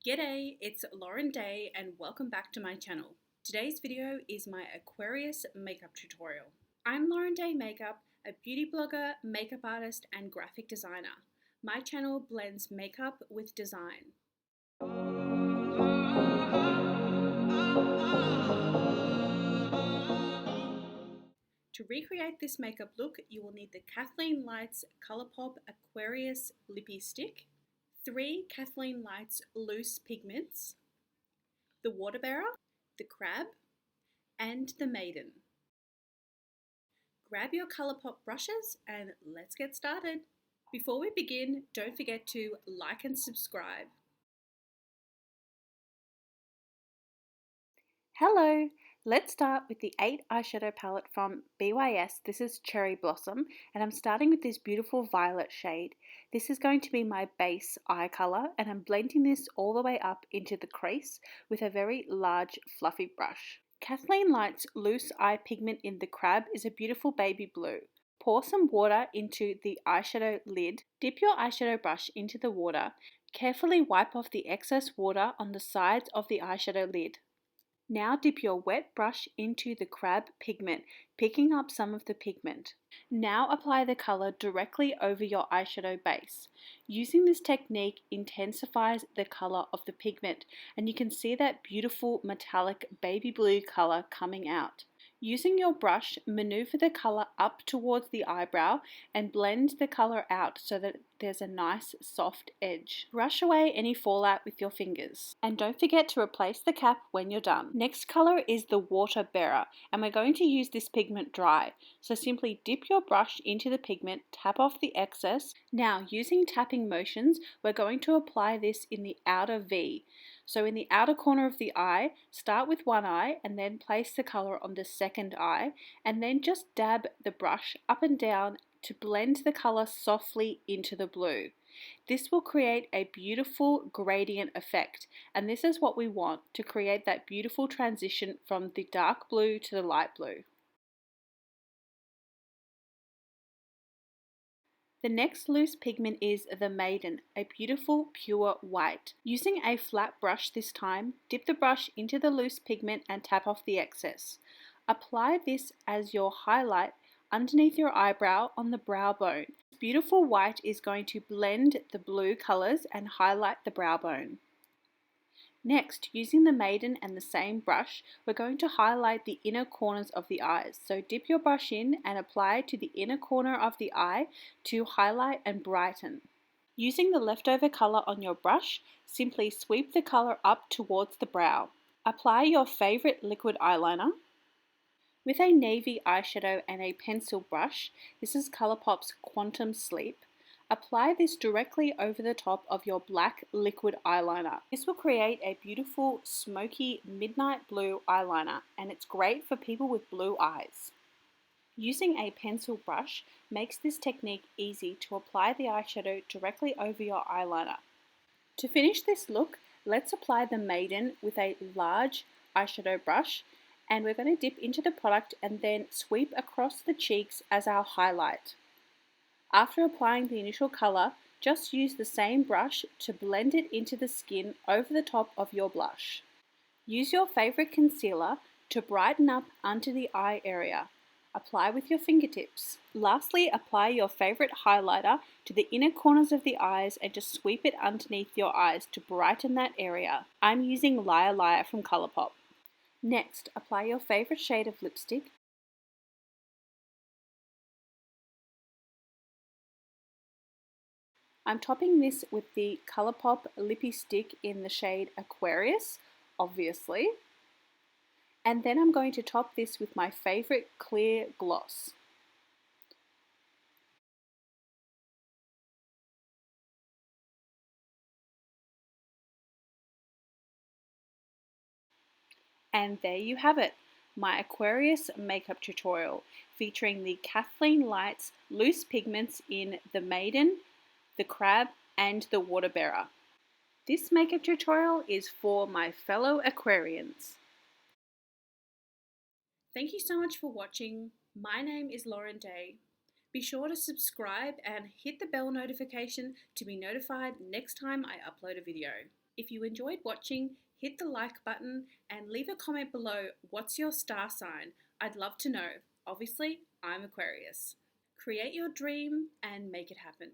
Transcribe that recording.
G'day, it's Lauren Day and welcome back to my channel. Today's video is my Aquarius makeup tutorial. I'm Lauren Day Makeup, a beauty blogger, makeup artist and graphic designer. My channel blends makeup with design. To recreate this makeup look, you will need the Kathleen Lights Colourpop Aquarius Lippie Stick, 3 Kathleen Lights loose pigments, the Waterbearer, the Crab, and the Maiden. Grab your Colourpop brushes and let's get started. Before we begin, don't forget to like and subscribe. Hello! Let's start with the 8 eyeshadow palette from BYS. This is Cherry Blossom, and I'm starting with this beautiful violet shade. This is going to be my base eye colour, and I'm blending this all the way up into the crease with a very large fluffy brush. Kathleen Lights Loose Eye Pigment in the Crab is a beautiful baby blue. Pour some water into the eyeshadow lid, dip your eyeshadow brush into the water, carefully wipe off the excess water on the sides of the eyeshadow lid. Now dip your wet brush into the crab pigment, picking up some of the pigment. Now apply the colour directly over your eyeshadow base. Using this technique intensifies the colour of the pigment, and you can see that beautiful metallic baby blue colour coming out. Using your brush, maneuver the colour up towards the eyebrow and blend the colour out so that there's a nice soft edge. Brush away any fallout with your fingers. And don't forget to replace the cap when you're done. Next colour is the Waterbearer, and we're going to use this pigment dry. So simply dip your brush into the pigment, tap off the excess. Now using tapping motions, we're going to apply this in the outer V. So in the outer corner of the eye, start with one eye and then place the colour on the second eye, and then just dab the brush up and down to blend the colour softly into the blue. This will create a beautiful gradient effect, and this is what we want to create that beautiful transition from the dark blue to the light blue. The next loose pigment is the Maiden, a beautiful pure white. Using a flat brush this time, dip the brush into the loose pigment and tap off the excess. Apply this as your highlight underneath your eyebrow on the brow bone. This beautiful white is going to blend the blue colours and highlight the brow bone. Next, using the Maiden and the same brush, we're going to highlight the inner corners of the eyes. So dip your brush in and apply to the inner corner of the eye to highlight and brighten. Using the leftover colour on your brush, simply sweep the colour up towards the brow. Apply your favourite liquid eyeliner. With a navy eyeshadow and a pencil brush, this is Colourpop's Quantum Sleep, apply this directly over the top of your black liquid eyeliner. This will create a beautiful smoky midnight blue eyeliner, and it's great for people with blue eyes. Using a pencil brush makes this technique easy to apply the eyeshadow directly over your eyeliner. To finish this look, let's apply the Maiden with a large eyeshadow brush, and we're going to dip into the product and then sweep across the cheeks as our highlight. After applying the initial colour, just use the same brush to blend it into the skin over the top of your blush. Use your favourite concealer to brighten up under the eye area. Apply with your fingertips. Lastly, apply your favourite highlighter to the inner corners of the eyes and just sweep it underneath your eyes to brighten that area. I'm using Eyeliner from Colourpop. Next, apply your favourite shade of lipstick. I'm topping this with the Colourpop Lippie Stick in the shade Aquarius, obviously. And then I'm going to top this with my favourite clear gloss. And there you have it, my Aquarius makeup tutorial featuring the Kathleen Lights loose pigments in the Maiden, the Crab and the Waterbearer. This makeup tutorial is for my fellow Aquarians. Thank you so much for watching. My name is Lauren Day. Be sure to subscribe and hit the bell notification to be notified next time I upload a video. If you enjoyed watching, hit the like button and leave a comment below. What's your star sign? I'd love to know. Obviously, I'm Aquarius. Create your dream and make it happen.